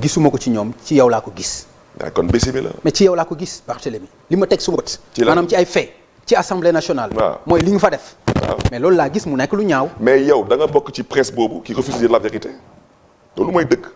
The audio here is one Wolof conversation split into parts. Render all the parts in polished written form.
gisuma ko ci ñoom ci yow laa ko gis. kon BCB la. mais ci yow laa ko gis Barthélémy li ma teg suma bët. maanaam ci ay fait ci assemblée nationale. mooy li nga fa def. mais loolu laa gis mu nekk lu ñaaw. mais yow da nga bokk ci presse boobu qui refuse de dire la vérité loolu mooy dëgg.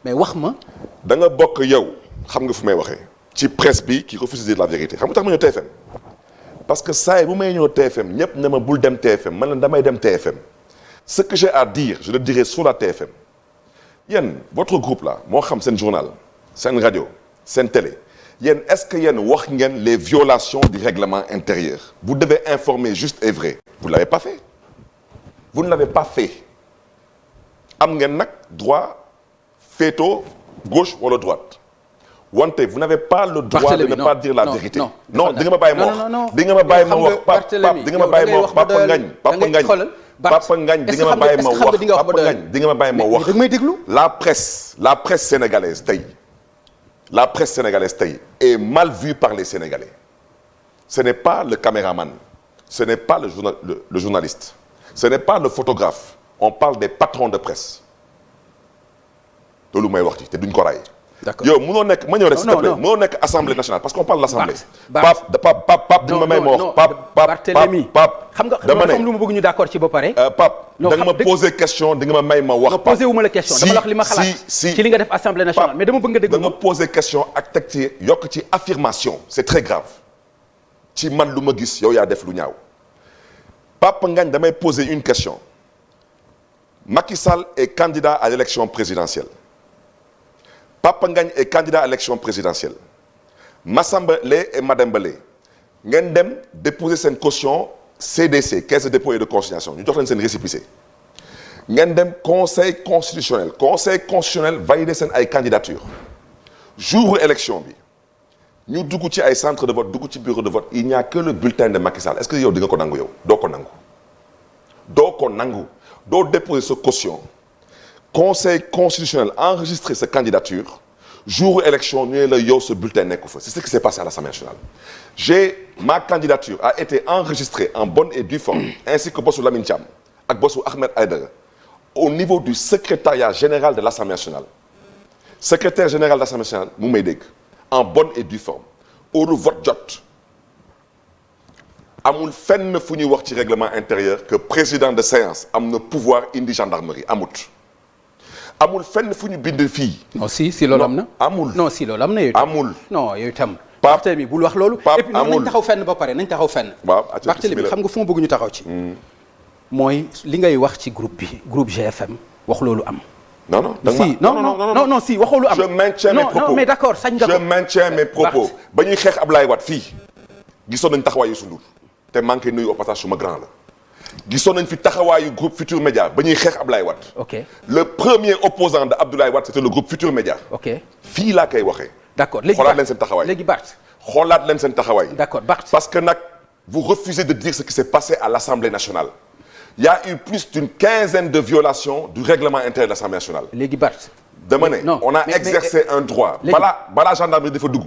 mais wax ma. da nga bokk yow xam nga fu may waxee. ci presse bi qui refuse de dire la vérité xam nga tax ma ñëw TFM parce que saa yi bu may ñëw TFM ñëpp ne ma bul dem TFM man la damay dem TFM ce que j'ai à dire je le dirai sur la TFM yéen votre groupe là moo xam seen journal seen rajo seen télé yéen est-ce que yéen wax ngeen les violations du règlement intérieur vous devez informer juste et vrai vous ne l'avez pas fait vous ne l'avez pas fait am ngeen nag droit féetoo gauche wala droite wante vous n'avez pas le droit de ne pas dire la vérité. non di nga ma bàyyi ma wax di nga ma bàyyi ma wax Pape di nga ma bàyyi ma wax Papa Ngagne Papa Ngagne di nga ma bàyyi ma wax Papa Ngagne di nga ma bàyyi ma wax. la presse sénégalaise tey est mal vue par les Sénégalais. Ce n'est pas le caméraman, ce n'est pas le journaliste, ce n'est pas le photographe. On parle des patrons de presse. loolu may wax ci te duñ ko raay. d'accord yow mënoo nekk ma ñëw rek s'il te plaît mënoo nekk assemblée nationale parce qu'on parle de l'assemblée. Pape di nga ma may ma wax. Pape xam nga xam lu ma bëgg ñu d'accord ci ba pare. Pape da nga ma poser question di nga ma may ma wax. Pape posé wu ma la question dama la wax li ma xalaat ci li nga def assemblée nationale mais dama bëgg nga dégg. da nga poser question ak teg ci yokk ci affirmation c'est très grave ci man lu ma gis yow yaa def lu ñaaw Pape Ngagne damay poser une question Macky Sall est candidat à l'élection présidentielle. Papa Ngagne est candidat à l'élection présidentielle Massamba Lé et Mademba Lé ngeen dem déposer seen caution CDC caisse de dépôt et de consignation ñu jox leen seen récépissé ngeen dem conseil constitutionnel valider seen ay candidature jour élection bi ñu dugg ci ay centre de vote dugg ci bureau de vote il n'y a que le bulletin de Macky Sall est-ce que yow di nga ko nangu yow doo ko nangu doo déposer sa caution conseil constitutionnel enregistré sa candidature jour élection ñu ne la yow ce bulletin nekku fa c'est ce qui s'est passé à l'Assemblée nationale ma candidature a été enregistrée en bonne et due forme ainsi que bossu Lamine Thiam ak bossu Ahmed Aïdara au niveau du secrétariat général de l'Assemblée nationale secrétaire général de l'Assemblée nationale mu may dégg en bonne et due forme heure vote jot amul fenn fu ñuy wax ci règlement intérieur que président de séance am na pouvoir indi gendarmerie amul fenn fu ñu bind fii. non si loolu am na. amul non si loolu am na yow. amul non yow itam. Barthélémy bul wax loolu. Pape et puis nañ taxaw fenn ba pare nañ taxaw fenn. waaw Barthélémy xam nga fu ma bëgg ñu taxaw ci. mooy li ngay wax ci groupe GFM wax loolu am. non si waxoo lu am. je maintiens mes propos non mais d'accord sañ nga ko. je maintiens mes propos ba ñuy xeex Ablaye Wade fii gisoon nañ taxawaayu Youssou Ndour te manqué nuyu au passage suma grand la. gisoon nañ fi taxawaayu groupe Futur Média ba ñuy xeex Abdoulaye Wade. ok le premier opposant de Abdoulaye Wade c'était le groupe Futur Média. ok fii laa koy waxee. d'accord léegi xoolaat leen seen taxawaay léegi Bart. xoolaat leen seen taxawaay. d'accord Bart. parce que nag vous refusez de dire ce qui s'est passé à l'Assemblée nationale. Il y a eu plus d'une quinzaine de violations du règlement intérieur de l'Assemblée nationale. léegi Bart. dama ne on a exercé un droit. balaa gendarmerie dafa dugg.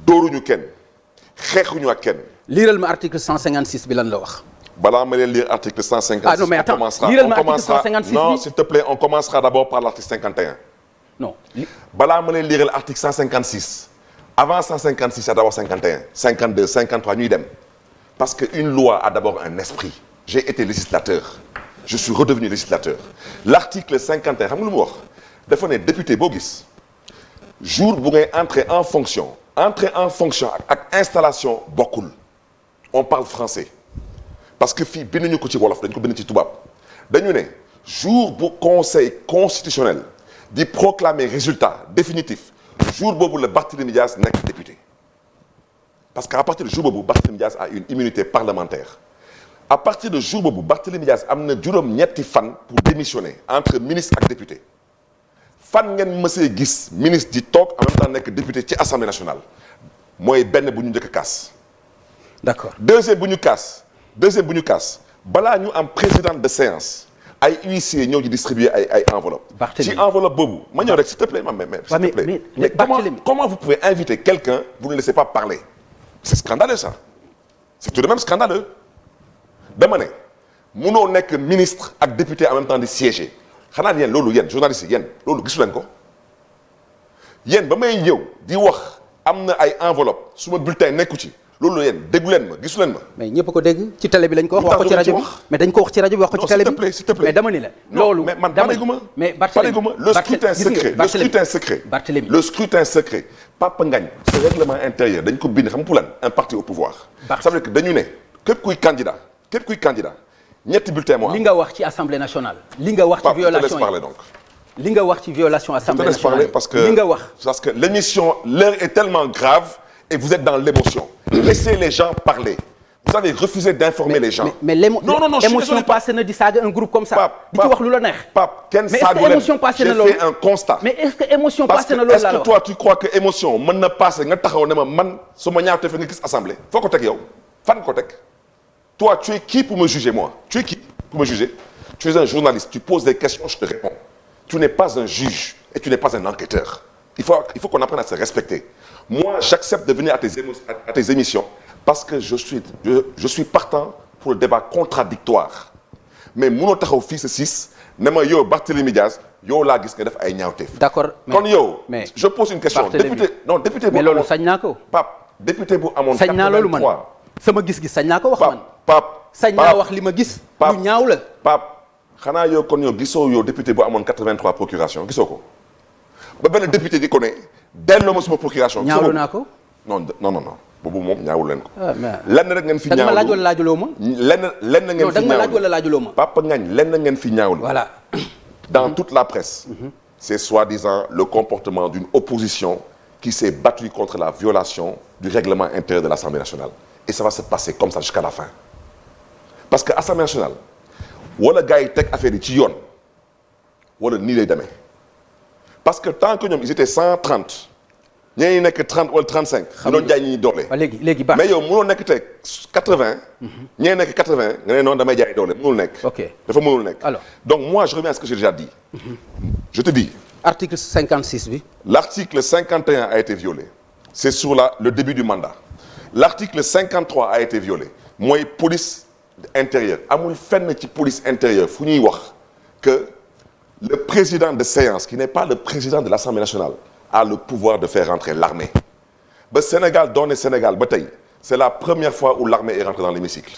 dóoruñu kenn xeexuñu ak kenn. liiral ma article 156 bi lan la wax. balaa ma leen lire article 156. ah non mais attends liiral ma article 156 bi non s'il te plaît on commencera d'abord par l'article 51. non. balaa ma leen lire l'article 156 avant 156 c'est d'abord 51 52 53 ñuy dem parce que une loi a d'abord un esprit. j'ai été législateur je suis redevenu législateur l'article 51 xam nga lu mu wax dafa ne député boo gis jour bu ngay entrer en fonction ak installation bokkul on parle français. parce que fii binduñu ko ci wolof dañ ko bind ci tubaab dañu ne jour bu conseil constitutionnel di proclamer résultat définitif jour boobu la Barthélémy Dias nekk député parce que à partir de jour boobu Barthélémy Dias a une immunité parlementaire à partir de jour boobu Barthélémy Dias am na juróom-ñetti fan pour démissionner entre ministre ak député fan ngeen mësee gis ministre di toog en même temps nekk député ci assemblée nationale mooy benn bu ñu njëkk a kaas. d'accord deuxième bu ñu kaas balaa ñu am président de séance ay huissiers ñëw di distribuer ay enveloppe ci enveloppe boobu ma ñëw rek s'il te plaît mais comment vous pouvez inviter quelqu'un vous ne laissez pas parler c'est scandaleux ça c'est tout de même scandaleux dama ne munoo nekk ministre ak député en même temps di siéger xanaa yéen loolu yéen journalistes yi yéen loolu gisu leen ko yéen ba may ñëw di wax am na ay enveloppe su ma bulletin nekku ci loolu yéen déggu leen ma gisu leen ma. mais ñëpp ko dégg ci télé bi lañ ko wax ko ci rajo bi mais dañ ko wax ci rajo bi wax ko ci télé bi s'il te plaît mais dama ni la loolu mais man pareeguma mais Barthélémy le scrutin secret Papa Ngagne ce règlement intérieur dañ ko bind xam pour lan un parti au pouvoir ça veut dire que dañu ne képp kuy candidat ñetti bulletin moo am li nga wax ci assemblée nationale li nga wax ci violation parler donc li nga wax ci violation assemblée nationale parce que li nga wax parce que l'émission l'heure est tellement grave et vous êtes dans l'émotion laissez les gens parler vous avez refusé d'informer les gens mais l'émotion passé na di saaga un groupe comme ça di ci wax lu la neex Pape kenn mais est-ce que émotion passé na loolu j'ai fait un constat mais est-ce que émotion passé na loolu est-ce que toi tu crois que émotion mën na passé nga taxaw ne ma man sama ñaawte fa nga gis assemblée foo ko teg yow fan ko teg toi tu es qui pour me juger moi tu es qui pour me juger tu es un journaliste tu poses des questions je te réponds tu n'es pas un juge et tu n'es pas un enquêteur il faut qu'on apprenne à se respecter moi j'accepte de venir à tes émissions parce que je suis partant pour le débat contradictoire mais mënoo taxaw fii sa 6 ne ma yow Barthélémy Diaz yow laa gis nga def ay ñaawteef. d'accord kon yow. mais je pose une question député bu mais loolu sañ naa ko. Pape député bu amoon. sañ naa loolu man sama gis-gis sañ naa ko wax man. Pape sañ naa wax li ma gis. lu ñaaw la. Pape xanaa yow kon yow gisoo yow député bu amoon 83 procuration gisoo ko ba benn député di ko ne delloo ma suma procuration. ñaawlu naa ko. non. boobu moom ñaawul leen ko. lenn rek ngeen fi ñaawlu da nga ma laaj wala laajuloo ma. lenn ngeen fi ñaawlu da nga ma laaj wala laajuloo ma. Papa Ngagne lenn ngeen fi ñaawlu. voilà. dans toute la presse. c'est soi-disant le comportement d'une opposition qui s'est battue contre la violation du règlement intérieur de l'Assemblée nationale. et ça va se passer comme ça jusqu'à la fin. parce que Assemblée nationale wala gars yi teg affaire yi ci yoon wala nii lay demee parce que tant que ñoom ils étaient 130. ñeneen ñi nekk 30 wala 35. xam nga ñu doon jaay ñi doole. léegi baax mais yow mënoo nekk teg 80. ñeneen nekk 80 nga ne noonu damay jaay doole mënul nekk. ok dafa mënul nekk. alors donc moi je reviens à ce que j'ai déjà dit. je te dis. article 56 bi. l'article 51 a été violé. c'est sur le début du mandat. l'article 53 a été violé. mooy police intérieure amul fenn ci police intérieure fu ñuy wax que le président de séance qui n'est pas le président de l'Assemblée nationale. a le pouvoir de faire rentrer l'armée ba Sénégal doone Sénégal ba tey c'est la première fois où l'armée est rentrée dans l'hémicycle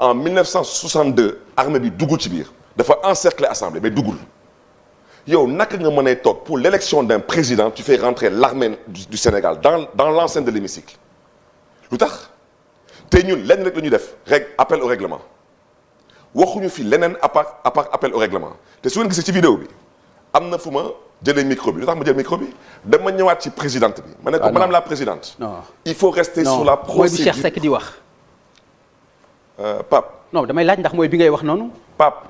en 1962 armée bi duggul ci biir dafa encercler assemblée mais duggul yow naka nga mën a toog pour l'élection d'un président tu fais rentrer l'armée du Sénégal dans l'enceinte de l'hémicycle lu tax te ñun lenn rek la ñuy def appel au règlement waxuñu fi leneen à part appel au règlement te su ngeen gisee ci vidéo bi am na fu ma jëlee micro bi lu tax ma jël micro bi dama ñëwaat ci présidente bi. ma ne ko madame la présidente. non il faut rester sur la procédure. mooy bi Cheikh Seck di wax. Pape. non damay laaj ndax mooy bi ngay wax noonu. Pape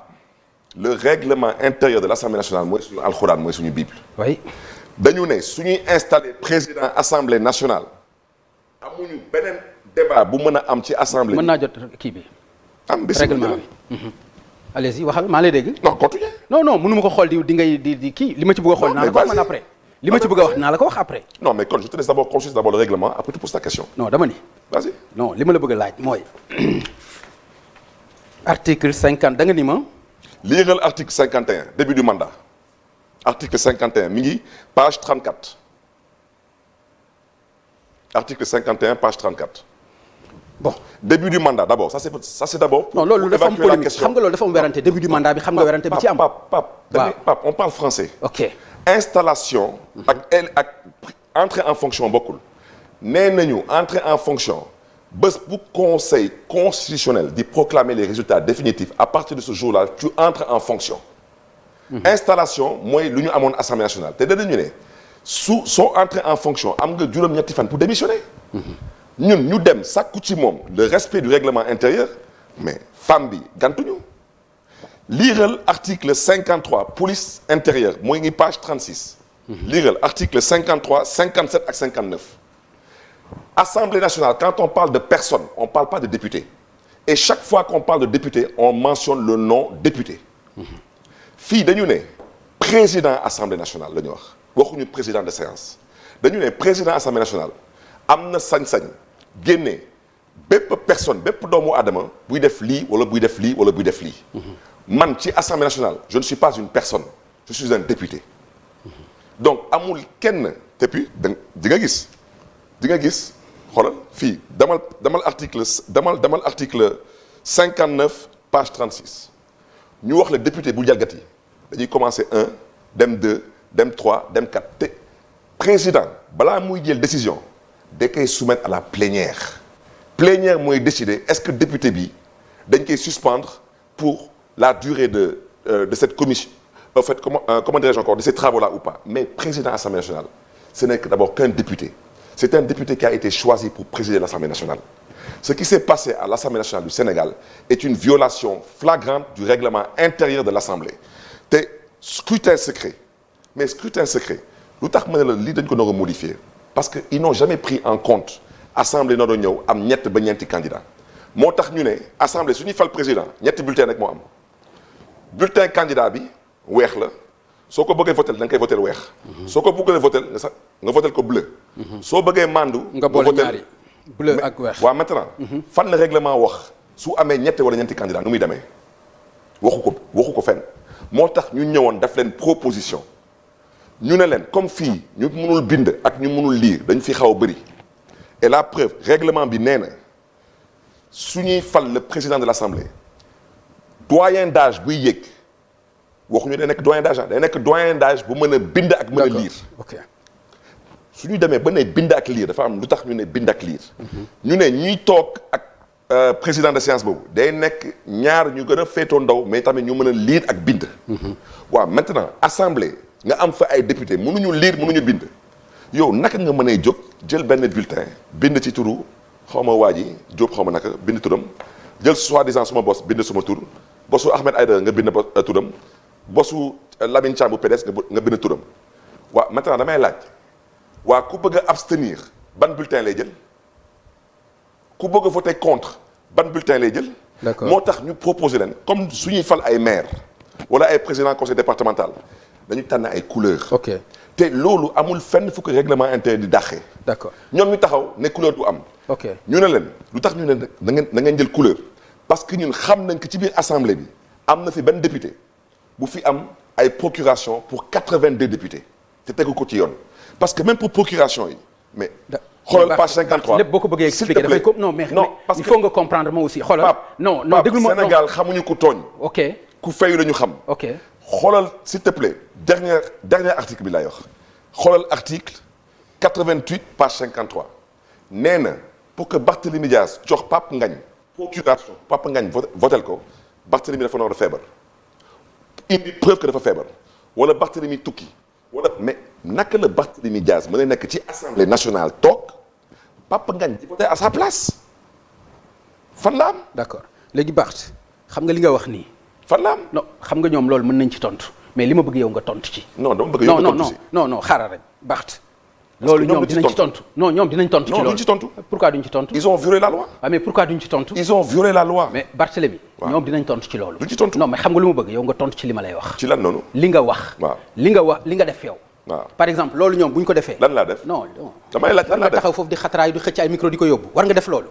le règlement intérieur de l'Assemblée nationale mooy suñu alxuraan mooy suñu bible. oui. dañu ne suñuy installé président assemblée nationale amuñu beneen débat bu mën a am ci assemblée. mën naa jot kii bi. am bés règlement bi. allez-y waxal maa lay dégg. non continue. non mënu ma ko xool di ngay di kii li ma ci bëgg a xool. naa la ko wax man après. li ma ci bëgg a wax naa la ko wax après. non mais kon je te laisse d'abord consulter d'abord le règlement après tu poses ta question. non dama ni. vas-y. non li ma la bëgg a laaj mooy. article 50 da nga ni ma. liiral article 51 début du mandat. article 51 mi ngi page 34. article 51 page 34. bon début du mandat d'abord ça c'est d'abord. non loolu dafa am polémique xam nga loolu dafa am werante début du mandat bi xam nga werante bi ci am. Pape on parle français. ok installation. ak entrée en fonction bokkul. nee nañu entrée en fonction bés bu conseil constitutionnel di proclamer les résultats définitifs à partir de ce jour-là tu entres en fonction. installation mooy lu ñu amoon assemblée nationale te danañu ne soo entré en fonction am nga juróom-ñetti fan pour démissionner. ñun ñu dem sàkku ci moom le respect du règlement intérieur mais femme bi gantuñu liiral article 53 police intérieure mooy ngi page 36 liiral article 53 57 ak 59 Assemblée nationale quand on parle de personne on parle pas de député et chaque fois qu'on parle de député on mentionne le nom député fii dañu ne président Assemblée nationale la ñu wax waxuñu président de séance dañu ne président Assemblée nationale am na sañ-sañ génne bépp personne bépp doomu aadama buy def lii wala buy def lii wala buy def lii man ci Assemblée nationale je ne suis pas une personne je suis un député donc amul kenn te puis di nga gis xoolal fii damal article 59 page 36 ñu wax la député bu jalgati dañuy commencer 1 dem 2 dem 3 dem 4 te président balaa muy jël décision da koy soumettre à la plénière mooy décider est-ce que député bi dañ koy suspendre pour la durée de cette commission en fait comment dirais-je encore de ces travaux-là ou pas mais président Assemblée nationale ce n'est que d'abord qu'un député c'est un député qui a été choisi pour présider l'Assemblée nationale ce qui s'est passé à l'Assemblée nationale du Sénégal est une violation flagrante du règlement intérieur de l'Assemblée te scrutin secret lu tax ma ne la lii dañ ko nar a modifier parce que ils n'ont jamais pris en compte assemblée na doon ñëw am ñett ba ñeenti candidat moo tax ñu ne assemblée su ñuy fal président ñetti bulletin rek moo am bulletin candidat bi weex la soo ko bëggee votel da nga koy votel weex soo ko bëggee votel nga votel ko bleu soo bëggee mandu nga boole ñaari bleu ak weex waaw maintenant fan la règlement wax su amee ñette wala ñeenti candidat nu muy demee waxu ko fenn moo tax ñu ñëwoon daf leen proposition ñu ne leen comme fii ñu mënul bind ak ñu mënul lire dañ fi xaw a bëri et la preuve règlement bi nee na su ñuy fal le président de l'Assemblée doyen d'âge buy yéeg waxuñu day nekk doyen d'âge day nekk doyen d'âge bu mën a bind ak mën a lire su ñu demee ba ne bind ak lire dafa am lu tax ñu ne bind ak lire ñu ne ñuy toog ak président de séance boobu day nekk ñaar ñu gën a féetoo ndaw mais tamit ñu mën a lire ak bind waaw maintenant assemblée nga am fa ay député mënuñu lire mënuñu bind yow naka nga mënee jóg jël benn bulletin bind ci turu xaw ma waa ji Diop xaw ma naka bind turam jël soi-disant suma bos bind suma tur bosu Ahmed Aïdara nga bind turam bosu Lamine Thiam bu PDS nga bind turam waaw maintenant damay laaj waa ku bëgg a abstenir ban bulletin lay jël ku bëgg a voter contre ban bulletin lay jël moo tax ñu proposer leen comme suñuy fal ay maire wala ay président conseil départemental dañu tànn ay couleur te loolu amul fenn fu ko règlement intérieur di dàqee d'accord ñoom ñu taxaw ne couleur du am ñu ne leen lu tax ñu ne na ngeen jël couleur parce que ñun xam nañ que ci biir assemblée bi am na fi benn député bu fi am ay procuration pour 82 députés te tegu ko ci yoon parce que même pour procuration yi mais xoolal page 53 lépp boo ko bëggee expliquer dafay non mais il faut nga comprendre moi aussi xoolal non déglu ma Sénégal xamuñu ku tooñ ku fayu la ñu xam xoolal s'il te plaît dernier article bi laay wax xoolal article 88 page 53 nee na pour que Barthélémy Dias jox Pape Ngagne procuration Pape Ngagne votel ko Barthélémy dafa noor a feebar indi preuve que dafa feebar wala Barthélémy tukki wala mais naka la Barthélémy Dias mën a nekk ci assemblée nationale toog Pape Ngagne di voter à sa place fan la am. d'accord léegi Barth xam nga li nga wax nii. fan la am. non xam nga ñoom loolu mën nañ ci tontu mais li ma bëgg yow nga tontu ci. non dama bëgg yow nga tontu ci non xaaral rek Barth. loolu ñoom dinañ ci tontu non ñoom dinañ tontu ci loolu. non duñ ci tontu. pourquoi duñ ci tontu. ils ont violé la loi. ah mais pourquoi duñ ci tontu. ils ont violé la loi. mais Barthélémy. waaw ñoom dinañ tontu ci loolu. duñ ci tontu non mais xam nga lu ma bëgg yow nga tontu ci li ma lay wax. ci lan noonu. li nga wax. waaw li nga def yow. waaw par exemple loolu ñoom bu ñu ko defee. lan laa def non damay laaj lan laa def taxaw foofu di xatraay di xëcc ay micro di ko yóbbu war nga def loolu.